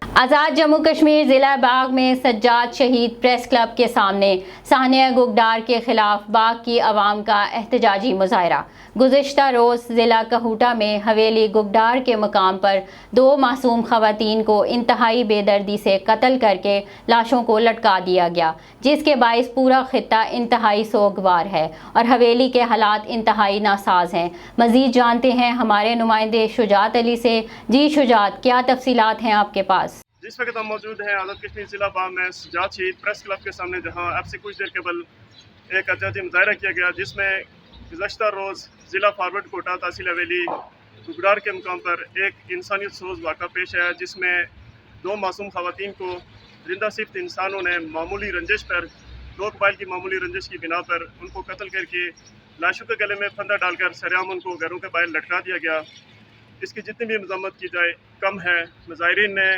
आज़ाद जम्मू कश्मीर ज़िला बाग में सज्जाद शहीद प्रेस क्लब के सामने सानिया गुगडार के खिलाफ बाग की आवाम का एहतजाजी मुजाहरा। गुज़िश्ता रोज़ ज़िला कहूटा में हवेली गुगडार के मकाम पर 2 मासूम ख़वातीन को इंतहाई बेदर्दी से कत्ल करके लाशों को लटका दिया गया, जिसके बाइस पूरा खित्ता इंतहाई सोगवार है और हवेली के हालात इंतहाई नासाज हैं। मज़ीद जानते हैं हमारे नुमाइंदे शुजात अली से। जी शुजात, क्या तफसीलात हैं आपके पास? जिस वक्त हम मौजूद हैं आज़ाद कश्मीर ज़िला बाग में सज्जाद शहीद प्रेस क्लब के सामने, जहां अब से कुछ देर कबल एक एहतजाजी मुजाहरा किया गया, जिसमें गुज़श्ता रोज़ ज़िला फॉरवर्ड कोटा तहसील हवेली गुगडार के मुकाम पर एक इंसानियत सोज वाक़ा पेश आया, जिसमें 2 मासूम ख़वातीन को जिंदा सिफ्त इंसानों ने मामूली रंजिश पर 2 कबाइल की मामूली रंजिश की बिना पर उनको कत्ल करके लाशों के गले में फंदा डालकर सरेआम उनको घरों के बाहर लटका दिया गया। इसकी जितनी भी मजम्मत की जाए कम है। मुजाहिरीन ने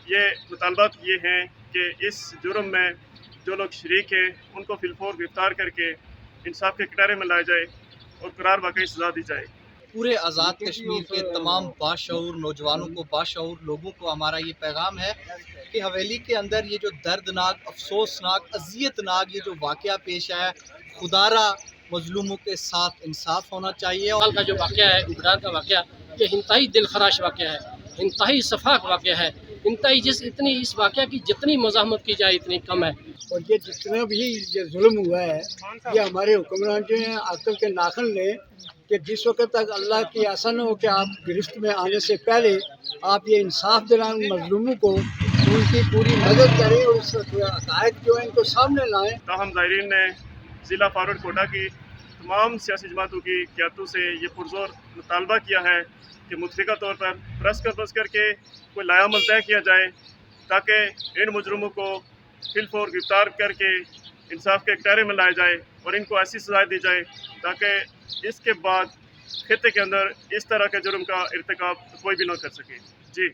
ये मुतालबात किए हैं कि इस जुर्म में जो लोग शरीक हैं उनको फिलफौर गिरफ्तार करके इंसाफ के किनारे में लाया जाए और करार वाकई सज़ा दी जाए। पूरे आज़ाद कश्मीर के तमाम बाशऊर नौजवानों को, बाशऊर लोगों को हमारा ये पैगाम है कि हवेली के अंदर ये जो दर्दनाक, अफसोसनाक, अजियतनाक ये जो वाक़या पेश आया, खुदारा मजलूमों के साथ इंसाफ होना चाहिए। कल का जो वाक़या है, गुगडार का वाक़या, ये इंतहाई दिलखराश वाक़या है, इंतहाई सफाक वाक़या है, इंतहाई इस वाक़या की जितनी मज़ाहमत की जाए इतनी कम है। और ये जितना भी ये जुल्म हुआ है, ये हमारे हुक्मरान जो हैं अक्ल के नाखन ने कि जिस वक्त तक अल्लाह की आशा न हो कि आप गिरफ्त में आने से पहले आप ये इंसाफ दिलाएं मजलूमों को, उनकी पूरी मदद करें और उस हक़ाइक़ जो है इनको सामने लाएं। ताहम ज़ाहिरीन ने ज़िला फॉरवर्ड कोटा की तमाम सियासी जमातों की क़यादतों से ये पुरज़ोर मुतालबा किया है कि मुतफ़िका तौर पर प्रेस कॉन्फ्रेंस करके कोई लायामल तय किया जाए, ताकि इन मुजरमों को फिलफौर गिरफ्तार करके इंसाफ के किनारे में लाया जाए और इनको ऐसी सज़ा दी जाए ताकि इसके बाद खित्ते के अंदर इस तरह के जुर्म का इर्तिकाब कोई भी न कर सके। जी।